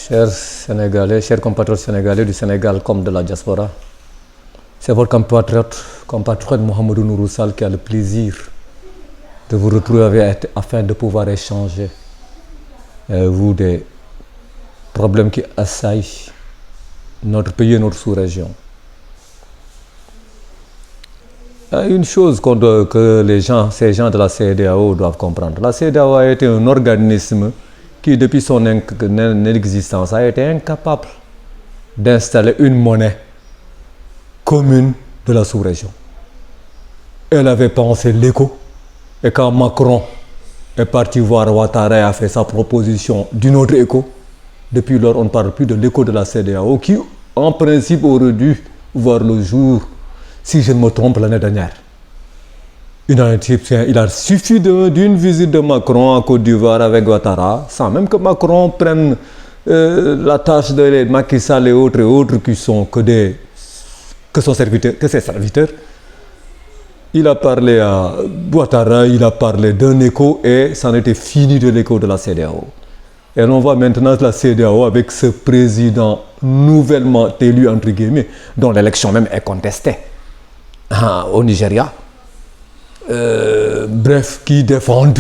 Chers Sénégalais, chers compatriotes sénégalais du Sénégal comme de la diaspora, c'est votre compatriote Mohamedou Nourou Sall qui a le plaisir de vous retrouver afin de pouvoir échanger avec vous des problèmes qui assaillent notre pays et notre sous-région. Il y a une chose que ces gens de la CEDEAO doivent comprendre. La CEDEAO a été un organisme qui, depuis son existence, a été incapable d'installer une monnaie commune de la sous-région. Elle avait pensé l'écho, et quand Macron est parti voir Ouattara et a fait sa proposition d'une autre écho, depuis lors on ne parle plus de l'écho de la CEDEAO qui, en principe, aurait dû voir le jour, si je ne me trompe, l'année dernière. Il a suffi d'une visite de Macron en Côte d'Ivoire avec Ouattara, sans même que Macron prenne la tâche de Macky Sall et autres qui sont que ses serviteurs. Il a parlé à Ouattara, il a parlé d'un écho et c'en était fini de l'écho de la CEDEAO. Et on voit maintenant la CEDEAO avec ce président nouvellement élu, entre guillemets, dont l'élection même est contestée au Nigeria. Qui défendent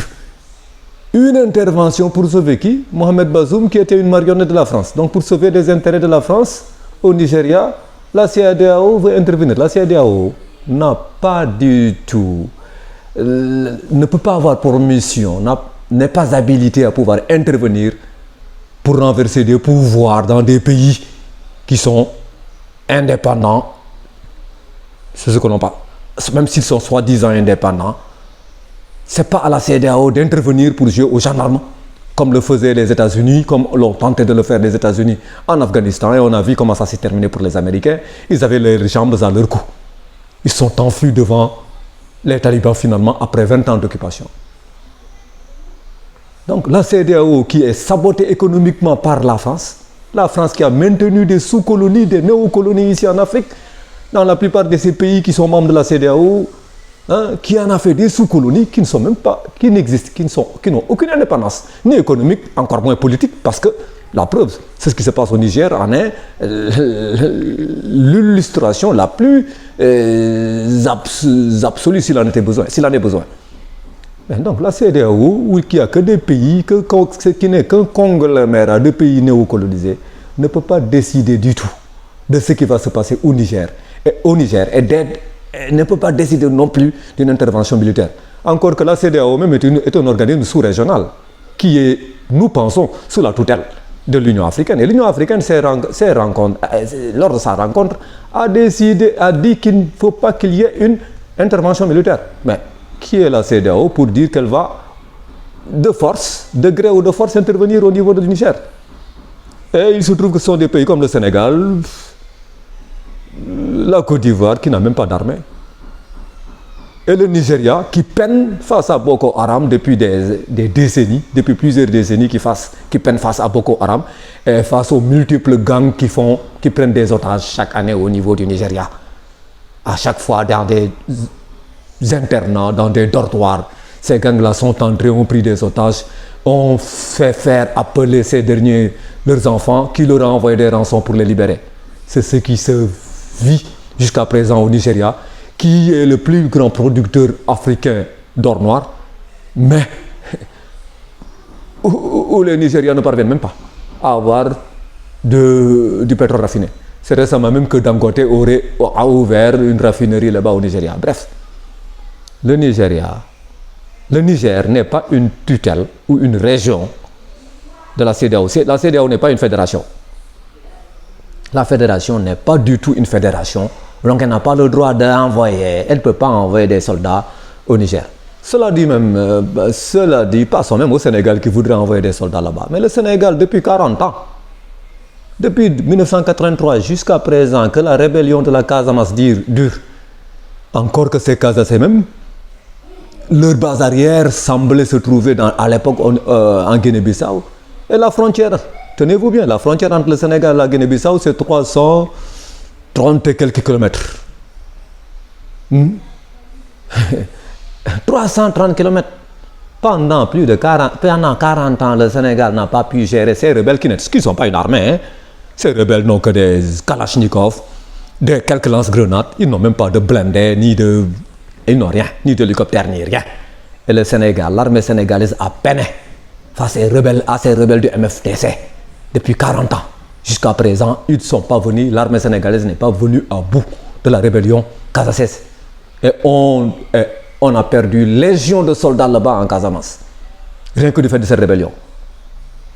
une intervention pour sauver qui? Mohamed Bazoum, qui était une marionnette de la France. Donc pour sauver les intérêts de la France au Nigeria, la CEDEAO veut intervenir. La CEDEAO n'a pas du tout, ne peut pas avoir pour mission, n'est pas habilité à pouvoir intervenir pour renverser des pouvoirs dans des pays qui sont indépendants. C'est ce que l'on parle. Même s'ils sont soi-disant indépendants, ce n'est pas à la CEDEAO d'intervenir pour jouer aux gendarmes, comme le faisaient les États-Unis, comme l'ont tenté de le faire les États-Unis en Afghanistan, et on a vu comment ça s'est terminé pour les Américains. Ils avaient leurs jambes à leur cou. Ils sont enfuis devant les talibans finalement après 20 ans d'occupation. Donc la CEDEAO qui est sabotée économiquement par la France qui a maintenu des sous-colonies, des néocolonies ici en Afrique, dans la plupart de ces pays qui sont membres de la CEDEAO, qui en a fait des sous-colonies qui ne sont même pas, qui n'existent, qui n'ont aucune indépendance, ni économique, encore moins politique, parce que la preuve, c'est ce qui se passe au Niger, en est l'illustration la plus absolue s'il en est besoin. Et donc la CEDEAO, qui a que des pays, qui n'est qu'un conglomérat de pays néocolonisés, ne peut pas décider du tout de ce qui va se passer au Niger. Ne peut pas décider non plus d'une intervention militaire. Encore que la CEDEAO même est un organisme sous-régional qui est, nous pensons, sous la tutelle de l'Union africaine. Et l'Union africaine, lors de sa rencontre, a dit qu'il ne faut pas qu'il y ait une intervention militaire. Mais qui est la CEDEAO pour dire qu'elle va de force, de gré ou de force, intervenir au niveau du Niger? Et il se trouve que ce sont des pays comme le Sénégal, la Côte d'Ivoire qui n'a même pas d'armée, et le Nigeria qui peine face à Boko Haram depuis des décennies, depuis plusieurs décennies qui peine face à Boko Haram et face aux multiples gangs qui prennent des otages chaque année au niveau du Nigeria. À chaque fois dans des internats, dans des dortoirs, ces gangs-là sont entrés, ont pris des otages, ont fait faire appeler ces derniers leurs enfants qui leur ont envoyé des rançons pour les libérer. C'est ce qui se vit jusqu'à présent au Nigeria, qui est le plus grand producteur africain d'or noir, mais où les Nigériens ne parviennent même pas à avoir du pétrole raffiné. C'est récemment même que Dangote a ouvert une raffinerie là-bas au Nigeria. Bref, le Niger n'est pas une tutelle ou une région de la CEDEAO. La CEDEAO n'est pas une fédération. La fédération n'est pas du tout une fédération, donc elle n'a pas le droit d'envoyer, elle ne peut pas envoyer des soldats au Niger. Cela dit, passons même au Sénégal qui voudrait envoyer des soldats là-bas. Mais le Sénégal, depuis 40 ans, depuis 1983 jusqu'à présent, que la rébellion de la Casamance dure, encore que ces Casamançais même, leur base arrière semblait se trouver à l'époque en Guinée-Bissau, et la frontière. Tenez-vous bien, la frontière entre le Sénégal et la Guinée-Bissau, c'est 330 et quelques kilomètres. 330 kilomètres. Pendant pendant 40 ans, le Sénégal n'a pas pu gérer ces rebelles qui ne sont pas une armée. Hein. Ces rebelles n'ont que des kalachnikovs, quelques lance-grenades. Ils n'ont même pas de blindés, ils n'ont rien, ni d'hélicoptère, ni rien. Et le Sénégal, l'armée sénégalaise a peiné face à ces rebelles du MFDC depuis 40 ans. Jusqu'à présent, ils ne sont pas venus, l'armée sénégalaise n'est pas venue à bout de la rébellion Casaces. Et on a perdu légion de soldats là-bas en Casamance, rien que du fait de cette rébellion.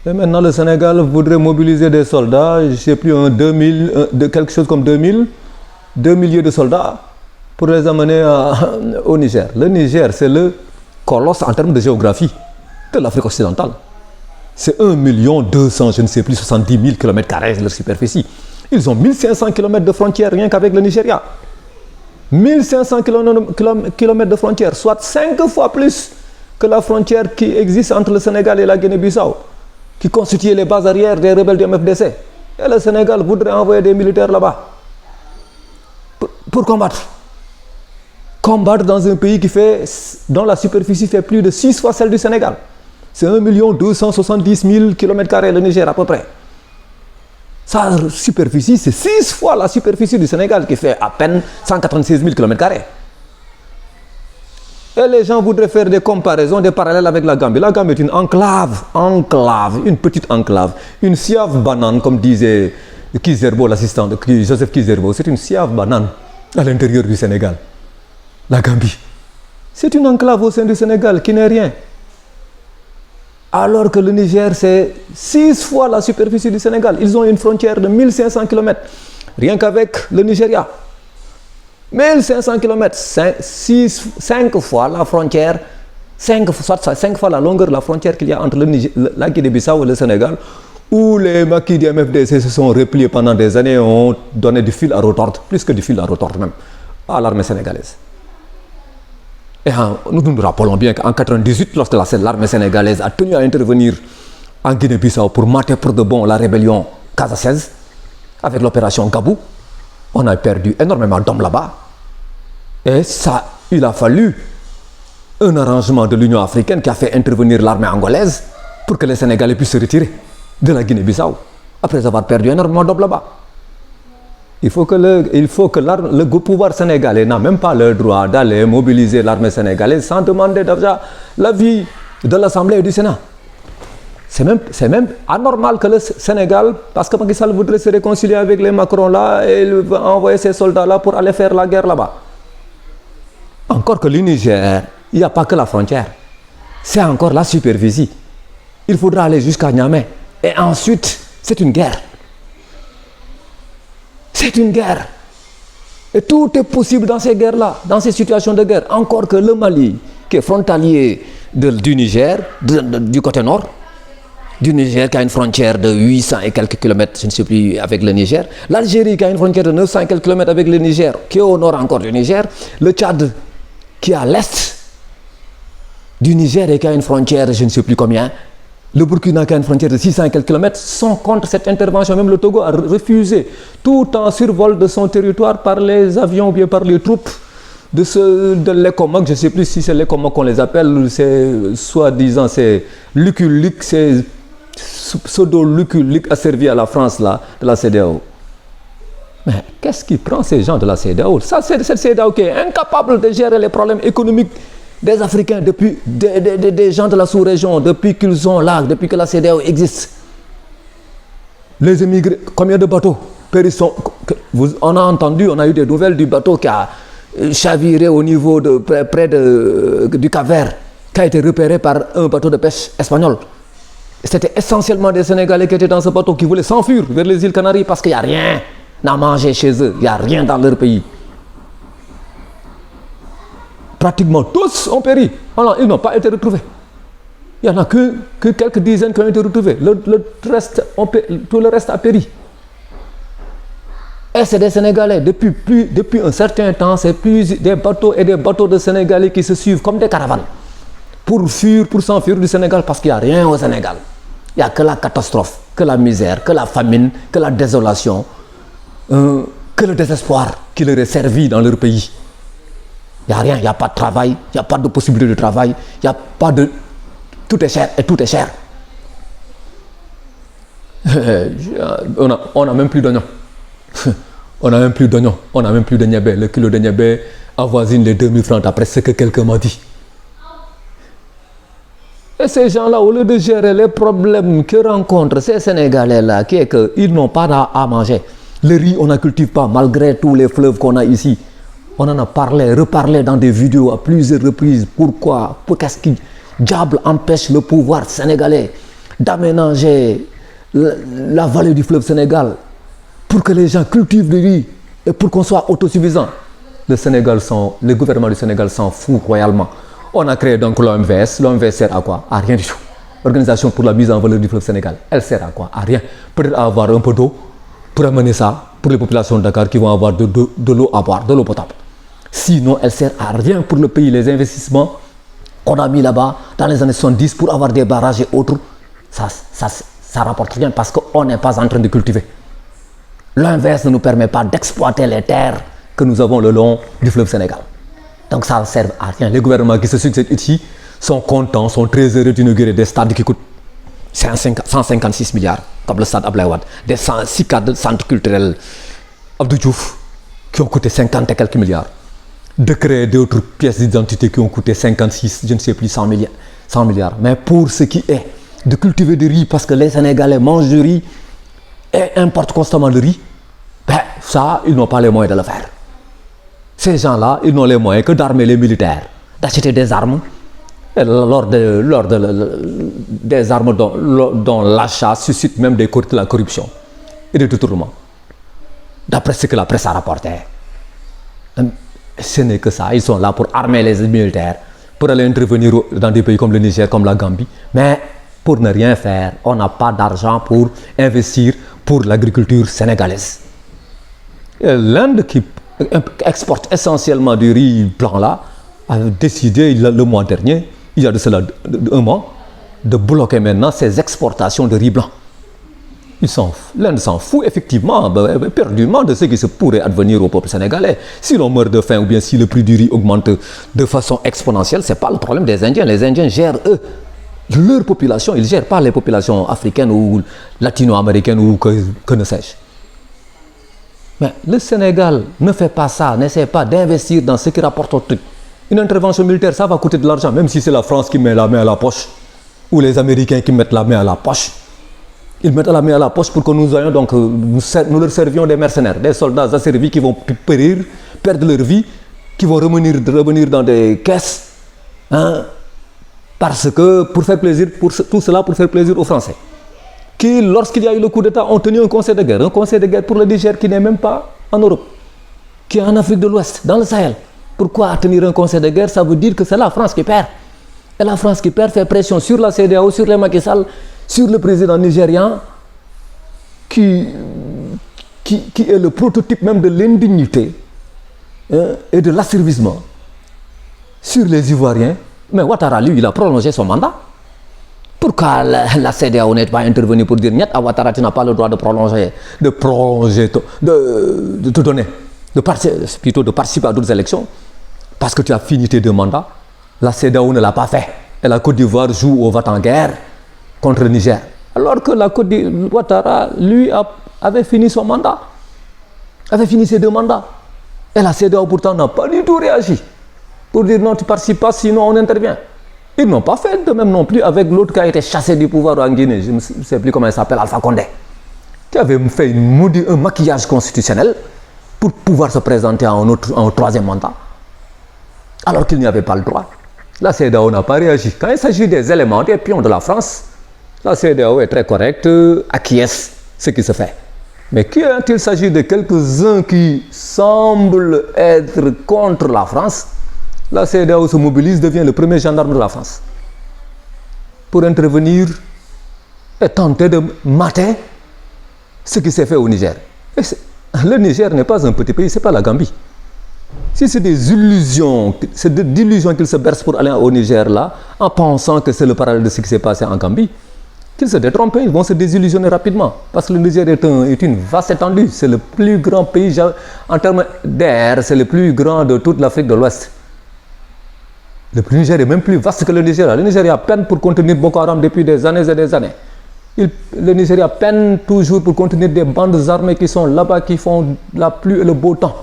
Et maintenant, le Sénégal voudrait mobiliser des soldats, je ne sais plus, quelque chose comme 2 milliers de soldats pour les amener au Niger. Le Niger, c'est le colosse en termes de géographie de l'Afrique occidentale. C'est 1 200 000, je ne sais plus, 70 000 km² de leur superficie. Ils ont 1500 km de frontières rien qu'avec le Nigeria. 1500 km de frontières, soit 5 fois plus que la frontière qui existe entre le Sénégal et la Guinée-Bissau, qui constituait les bases arrières des rebelles du MFDC. Et le Sénégal voudrait envoyer des militaires là-bas pour combattre. Combattre dans un pays dont la superficie fait plus de 6 fois celle du Sénégal. C'est 1 270 000 km² le Niger à peu près. Sa superficie, c'est 6 fois la superficie du Sénégal qui fait à peine 196 000 km². Et les gens voudraient faire des comparaisons, des parallèles avec la Gambie. La Gambie est une enclave, une petite enclave, une siave banane, comme disait Kizerbo, l'assistant de Joseph Kizerbo. C'est une siave banane à l'intérieur du Sénégal. La Gambie. C'est une enclave au sein du Sénégal qui n'est rien. Alors que le Niger, c'est 6 fois la superficie du Sénégal. Ils ont une frontière de 1500 km, rien qu'avec le Nigeria. 1500 km, 5 fois la frontière, 5 fois la longueur de la frontière qu'il y a entre la Guinée-Bissau et le Sénégal, où les maquis du MFDC se sont repliés pendant des années et ont donné du fil à retordre, plus que du fil à retordre même, à l'armée sénégalaise. Et nous nous rappelons bien qu'en 1998, lorsque l'armée sénégalaise a tenu à intervenir en Guinée-Bissau pour mater pour de bon la rébellion Casaces, avec l'opération Gabou, on a perdu énormément d'hommes là-bas. Et il a fallu un arrangement de l'Union africaine qui a fait intervenir l'armée angolaise pour que les Sénégalais puissent se retirer de la Guinée-Bissau, après avoir perdu énormément d'hommes là-bas. Il faut que le pouvoir sénégalais n'a même pas le droit d'aller mobiliser l'armée sénégalaise sans demander déjà l'avis de l'Assemblée et du Sénat. C'est même anormal que le Sénégal, parce que Macky Sall voudrait se réconcilier avec les Macron là et il va envoyer ses soldats là pour aller faire la guerre là-bas. Encore que le Niger, il n'y a pas que la frontière, c'est encore la superficie. Il faudra aller jusqu'à Niamey et ensuite c'est une guerre. C'est une guerre. Et tout est possible dans ces guerres-là, dans ces situations de guerre. Encore que le Mali, qui est frontalier du Niger, du côté nord, du Niger qui a une frontière de 800 et quelques kilomètres, je ne sais plus, avec le Niger. L'Algérie qui a une frontière de 900 et quelques kilomètres avec le Niger, qui est au nord encore du Niger. Le Tchad qui est à l'est du Niger et qui a une frontière, je ne sais plus combien. Le Burkina qui a une frontière de 600 et quelques kilomètres sont contre cette intervention. Même le Togo a refusé tout en survol de son territoire par les avions ou bien par les troupes de l'ECOMOG. Je ne sais plus si c'est l'ECOMOG qu'on les appelle, c'est soi-disant, c'est Lucky Luke, c'est pseudo-Lucky Luke asservi à la France là, de la CEDEAO. Mais qu'est-ce qui prend ces gens de la CEDEAO? Ça, c'est cette CEDEAO qui est incapable de gérer les problèmes économiques des Africains, depuis des gens de la sous-région, depuis qu'ils sont là, depuis que la CEDEAO existe. Les émigrés, combien de bateaux périssent? On a entendu, on a eu des nouvelles du bateau qui a chaviré au niveau près du Cap-Vert, qui a été repéré par un bateau de pêche espagnol. C'était essentiellement des Sénégalais qui étaient dans ce bateau, qui voulaient s'enfuir vers les îles Canaries parce qu'il n'y a rien à manger chez eux, il n'y a rien dans leur pays. Pratiquement tous ont péri. Alors, ils n'ont pas été retrouvés. Il n'y en a que quelques dizaines qui ont été retrouvés. Tout le reste a péri. Et c'est des Sénégalais. Depuis un certain temps, c'est plus des bateaux et des bateaux de Sénégalais qui se suivent comme des caravanes pour s'enfuir du Sénégal parce qu'il n'y a rien au Sénégal. Il n'y a que la catastrophe, que la misère, que la famine, que la désolation, que le désespoir qui leur est servi dans leur pays. Il n'y a rien, il n'y a pas de travail, il n'y a pas de possibilité de travail, il n'y a pas Tout est cher et tout est cher. On n'a même plus d'oignons. On n'a même plus d'oignons. On n'a même plus de niébé. Le kilo de niébé avoisine les 2000 francs d'après ce que quelqu'un m'a dit. Et ces gens-là, au lieu de gérer les problèmes que rencontrent ces Sénégalais-là, qui est qu'ils n'ont pas à manger. Le riz, on ne cultive pas, malgré tous les fleuves qu'on a ici. On en a parlé, reparlé dans des vidéos à plusieurs reprises. Pourquoi? Qu'est-ce qui, diable, empêche le pouvoir sénégalais d'aménager la vallée du fleuve Sénégal pour que les gens cultivent le riz et pour qu'on soit autosuffisant? Le gouvernement du Sénégal s'en fout royalement. On a créé donc l'OMVS. L'OMVS sert à quoi? À rien du tout. Organisation pour la mise en valeur du fleuve Sénégal. Elle sert à quoi? À rien. Peut-être à avoir un peu d'eau pour amener ça pour les populations de Dakar qui vont avoir de l'eau à boire, de l'eau potable. Sinon, elle sert à rien pour le pays. Les investissements qu'on a mis là-bas dans les années 70 pour avoir des barrages et autres, ça rapporte rien parce qu'on n'est pas en train de cultiver. L'OMVS ne nous permet pas d'exploiter les terres que nous avons le long du fleuve Sénégal. Donc ça ne sert à rien. Les gouvernements qui se succèdent ici sont contents, sont très heureux d'inaugurer des stades qui coûtent 156 milliards, comme le stade Abdoulaye Wade, des 6 cadres de centres culturels Abdou Diouf qui ont coûté 50 et quelques milliards, de créer d'autres pièces d'identité qui ont coûté 56, je ne sais plus, 100 milliards. Mais pour ce qui est de cultiver du riz, parce que les Sénégalais mangent du riz et importent constamment le riz, ben ça, ils n'ont pas les moyens de le faire. Ces gens-là, ils n'ont les moyens que d'armer les militaires, d'acheter des armes, des armes dont l'achat suscite même de la corruption et des détournements. D'après ce que la presse a rapporté. Ce n'est que ça, ils sont là pour armer les militaires, pour aller intervenir dans des pays comme le Niger, comme la Gambie, mais pour ne rien faire. On n'a pas d'argent pour investir pour l'agriculture sénégalaise. L'Inde qui exporte essentiellement du riz blanc là, a décidé le mois dernier, il y a de cela un mois, de bloquer maintenant ses exportations de riz blanc. L'Inde s'en fout effectivement, perdument de ce qui se pourrait advenir au peuple sénégalais. Si l'on meurt de faim ou bien si le prix du riz augmente de façon exponentielle, ce n'est pas le problème des Indiens. Les Indiens gèrent eux, leur population, ils ne gèrent pas les populations africaines ou latino-américaines ou que ne sais-je. Mais le Sénégal ne fait pas ça, n'essaie pas d'investir dans ce qui rapporte au truc. Une intervention militaire, ça va coûter de l'argent, même si c'est la France qui met la main à la poche, ou les Américains qui mettent la main à la poche. Ils mettent la main à la poche pour que nous ayons donc, nous leur servions des mercenaires, des soldats asservis qui vont périr, perdre leur vie, qui vont revenir dans des caisses, hein, parce que pour faire plaisir, tout cela pour faire plaisir aux Français. Qui, lorsqu'il y a eu le coup d'État, ont tenu un conseil de guerre pour le Niger qui n'est même pas en Europe, qui est en Afrique de l'Ouest, dans le Sahel. Pourquoi tenir un conseil de guerre? Ça veut dire que c'est la France qui perd. Et la France qui perd fait pression sur la CEDEAO, sur les Macky Sall, sur le président nigérian, qui est le prototype même de l'indignité et de l'asservissement sur les Ivoiriens. Mais Ouattara, lui, il a prolongé son mandat. Pourquoi la CEDEAO n'est pas intervenue pour dire « Ouattara, tu n'as pas le droit de te donner, de participer à d'autres élections parce que tu as fini tes 2 mandats ». La CEDEAO ne l'a pas fait. Et la Côte d'Ivoire joue au va-t-en-guerre contre le Niger. Alors que la Côte d'Ivoire, Ouattara, lui, avait fini son mandat, avait fini ses 2 mandats. Et la CEDEAO pourtant n'a pas du tout réagi pour dire « Non, tu ne participes pas, sinon on intervient ». Ils n'ont pas fait de même non plus avec l'autre qui a été chassé du pouvoir en Guinée, je ne sais plus comment il s'appelle, Alpha Condé, qui avait fait un maquillage constitutionnel pour pouvoir se présenter à un 3e mandat, alors qu'il n'y avait pas le droit. La CEDEAO n'a pas réagi. Quand il s'agit des éléments, des pions de la France, la CEDEAO est très correcte, acquiesce ce qui se fait. Mais quand il s'agit de quelques-uns qui semblent être contre la France, la CEDEAO se mobilise, devient le premier gendarme de la France pour intervenir et tenter de mater ce qui s'est fait au Niger. Et le Niger n'est pas un petit pays, ce n'est pas la Gambie. Si c'est des illusions, c'est d'illusions qu'ils se bercent pour aller au Niger là, en pensant que c'est le parallèle de ce qui s'est passé en Gambie, qu'ils se détrompent, ils vont se désillusionner rapidement. Parce que le Niger est une vaste étendue, c'est le plus grand pays en termes d'air, c'est le plus grand de toute l'Afrique de l'Ouest. Le Niger est même plus vaste que le Nigeria. Le Nigeria peine pour contenir Boko Haram depuis des années et des années. Le Nigeria peine toujours pour contenir des bandes armées qui sont là-bas, qui font la pluie et le beau temps.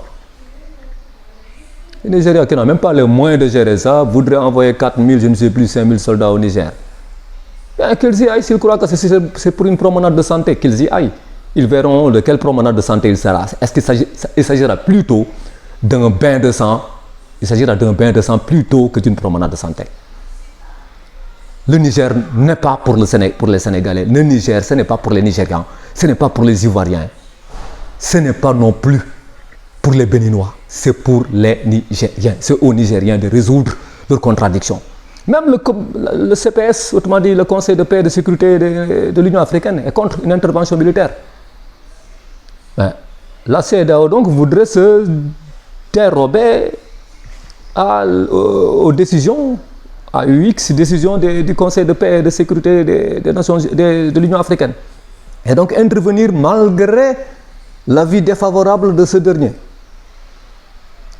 Le Nigeria, qui n'a même pas les moyens de gérer ça, voudrait envoyer 4000, je ne sais plus, 5000 soldats au Niger. Qu'ils y aillent, s'ils croient que c'est pour une promenade de santé, qu'ils y aillent. Ils verront de quelle promenade de santé il sera. Est-ce qu'il s'agira plutôt d'un bain de sang? Il s'agira d'un bain de sang plutôt que d'une promenade de santé. Le Niger n'est pas pour les Sénégalais. Le Niger, ce n'est pas pour les Nigérians. Ce n'est pas pour les Ivoiriens. Ce n'est pas non plus pour les Béninois. C'est pour les Nigériens. C'est aux Nigériens de résoudre leurs contradictions. Même le CPS, autrement dit le Conseil de paix et de sécurité de l'Union africaine, est contre une intervention militaire. La CEDEAO donc voudrait se dérober aux décisions, à UX, décisions du Conseil de paix et de sécurité de l'Union africaine. Et donc intervenir malgré l'avis défavorable de ce dernier.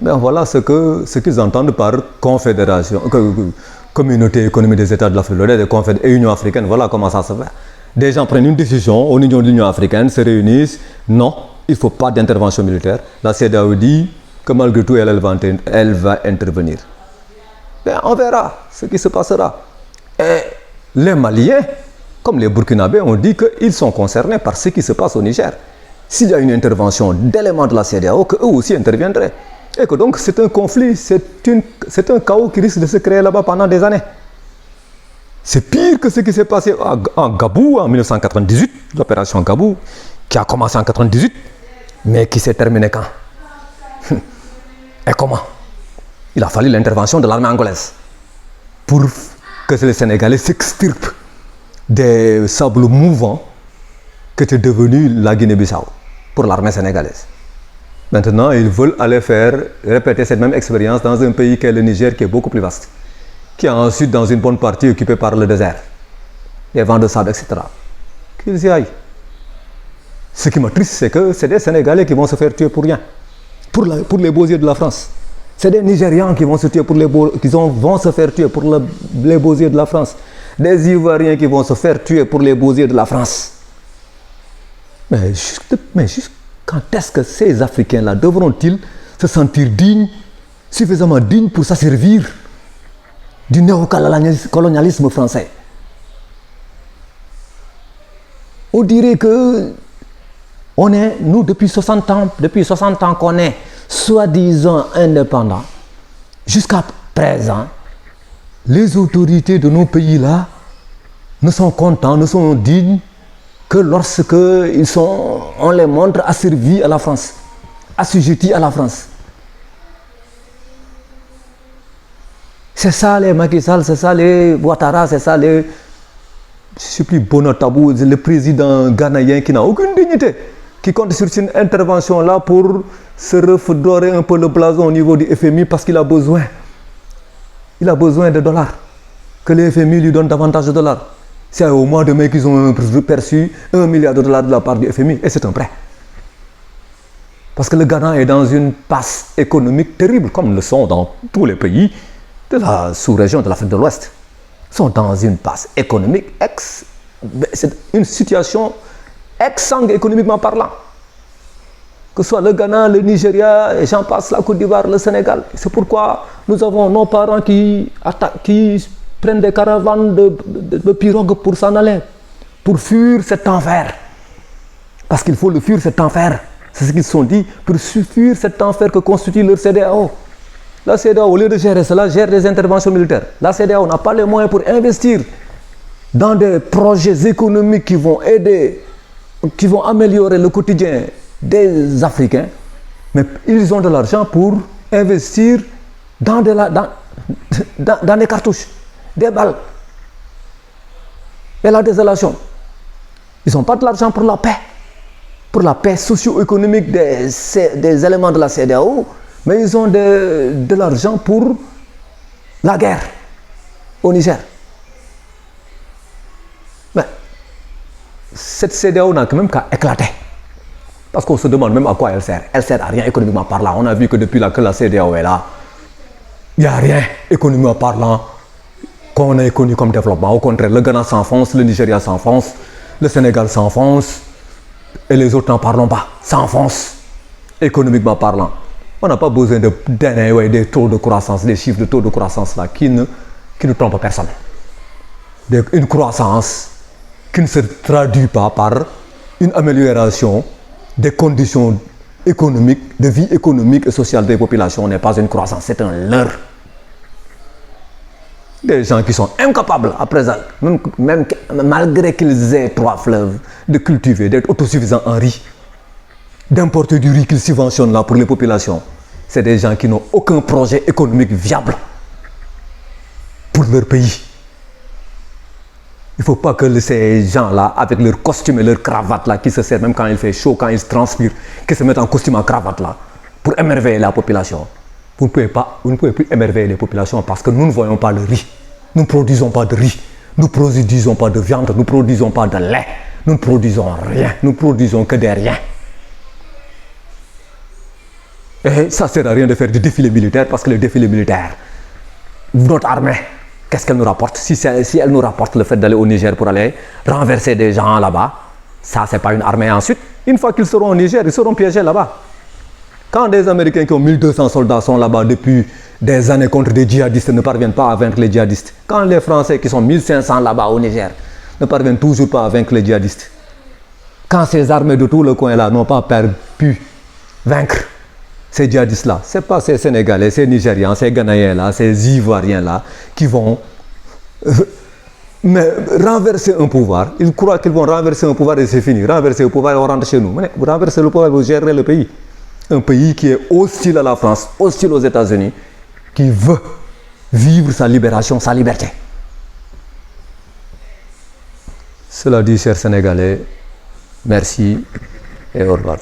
Ben voilà ce qu'ils entendent par confédération, communauté économique des États de l'Afrique de l'Ouest et Union africaine. Voilà comment ça se fait. Des gens prennent une décision au niveau de l'Union africaine, se réunissent. Non, il ne faut pas d'intervention militaire. La CEDEAO dit que malgré tout, elle va intervenir. Ben, on verra ce qui se passera. Et les Maliens, comme les Burkinabés, ont dit qu'ils sont concernés par ce qui se passe au Niger. S'il y a une intervention d'éléments de la CEDEAO, qu'eux aussi interviendraient. Et que donc c'est un conflit, c'est un chaos qui risque de se créer là-bas pendant des années. C'est pire que ce qui s'est passé en Gabou en 1998, l'opération Gabou, qui a commencé en 1998, mais qui s'est terminée quand? Et comment? Il a fallu l'intervention de l'armée angolaise pour que les Sénégalais s'extirpent des sables mouvants qu'était devenue la Guinée-Bissau pour l'armée sénégalaise. Maintenant, ils veulent aller répéter cette même expérience dans un pays qu'est le Niger, qui est beaucoup plus vaste, qui est ensuite dans une bonne partie occupée par le désert, les vents de sable, etc. Qu'ils y aillent. Ce qui m'attriste, c'est que c'est des Sénégalais qui vont se faire tuer pour rien, pour les beaux yeux de la France. C'est des Nigérians qui vont se tuer vont se faire tuer pour les beaux yeux de la France. Des Ivoiriens qui vont se faire tuer pour les beaux yeux de la France. Mais juste quand est-ce que ces Africains-là devront-ils se sentir dignes, suffisamment dignes pour s'asservir du néocolonialisme français? On dirait que nous, depuis 60 ans qu'on est soi-disant indépendants. Jusqu'à présent, les autorités de nos pays-là ne sont contents, ne sont dignes que lorsque on les montre asservis à la France, assujettis à la France. C'est ça les Macky Sall, c'est ça les Ouattara, c'est ça les... Je ne sais plus, Bonotabou, le président ghanéen qui n'a aucune dignité, qui compte sur une intervention là pour se redorer un peu le blason au niveau du FMI parce qu'il a besoin. Il a besoin de dollars. Que le FMI lui donne davantage de dollars. C'est au mois de mai qu'ils ont perçu $1 milliard de la part du FMI. Et c'est un prêt. Parce que le Ghana est dans une passe économique terrible, comme le sont dans tous les pays de la sous-région de l'Afrique de l'Ouest. Ils sont dans une passe économique, c'est une situation exsangue économiquement parlant. Que ce soit le Ghana, le Nigeria, et j'en passe, la Côte d'Ivoire, le Sénégal. C'est pourquoi nous avons nos parents qui prennent des caravanes de pirogues pour s'en aller, pour fuir cet enfer. Parce qu'il faut le fuir, cet enfer. C'est ce qu'ils se sont dit, pour fuir cet enfer que constitue leur CEDEAO. La CEDEAO, au lieu de gérer cela, gère des interventions militaires. La CEDEAO n'a pas les moyens pour investir dans des projets économiques qui vont aider, qui vont améliorer le quotidien des Africains, mais ils ont de l'argent pour investir dans des cartouches, des balles et la désolation. Ils n'ont pas de l'argent pour la paix socio-économique des éléments de la CEDEAO, mais ils ont de l'argent pour la guerre au Niger. Mais cette CEDEAO n'a quand même qu'à éclater. Parce qu'on se demande même à quoi elle sert. Elle sert à rien économiquement par là. On a vu que depuis que la CEDEAO est là, Il n'y a rien, économiquement parlant, qu'on ait connu comme développement. Au contraire, le Ghana s'enfonce, le Nigeria s'enfonce, le Sénégal s'enfonce, et les autres n'en parlons pas, s'enfoncent, économiquement parlant. On n'a pas besoin des taux de croissance, des chiffres de taux de croissance là qui ne trompent personne. Une croissance qui ne se traduit pas par une amélioration des conditions économiques, de vie économique et sociale des populations n'est pas une croissance, c'est un leurre. Des gens qui sont incapables, à présent, même malgré qu'ils aient 3 fleuves, de cultiver, d'être autosuffisants en riz, d'importer du riz qu'ils subventionnent là pour les populations. C'est des gens qui n'ont aucun projet économique viable pour leur pays. Il ne faut pas que ces gens-là, avec leurs costumes et leurs cravates là, qui se servent même quand il fait chaud, quand ils transpirent, qui se mettent en costume en cravate là, pour émerveiller la population. Vous ne pouvez plus émerveiller les populations parce que nous ne voyons pas le riz. Nous ne produisons pas de riz. Nous ne produisons pas de viande. Nous ne produisons pas de lait. Nous ne produisons rien. Nous ne produisons que des riens. Et ça ne sert à rien de faire des défilés militaires parce que les défilés militaires, notre armée, qu'est-ce qu'elle nous rapporte? Si elle nous rapporte le fait d'aller au Niger pour aller renverser des gens là-bas, ça, ce n'est pas une armée ensuite. Une fois qu'ils seront au Niger, ils seront piégés là-bas. Quand des Américains qui ont 1200 soldats sont là-bas depuis des années contre des djihadistes ne parviennent pas à vaincre les djihadistes, quand les Français qui sont 1500 là-bas au Niger ne parviennent toujours pas à vaincre les djihadistes, quand ces armées de tout le coin là n'ont pas pu vaincre ces djihadistes-là, ce n'est pas ces Sénégalais, ces Nigérians, ces Ghanéens-là, ces Ivoiriens-là qui vont mais renverser un pouvoir. Ils croient qu'ils vont renverser un pouvoir et c'est fini. Renverser le pouvoir et on rentre chez nous. Mais vous renversez le pouvoir, vous gérez le pays. Un pays qui est hostile à la France, hostile aux États-Unis, qui veut vivre sa libération, sa liberté. Cela dit, chers Sénégalais, merci et au revoir.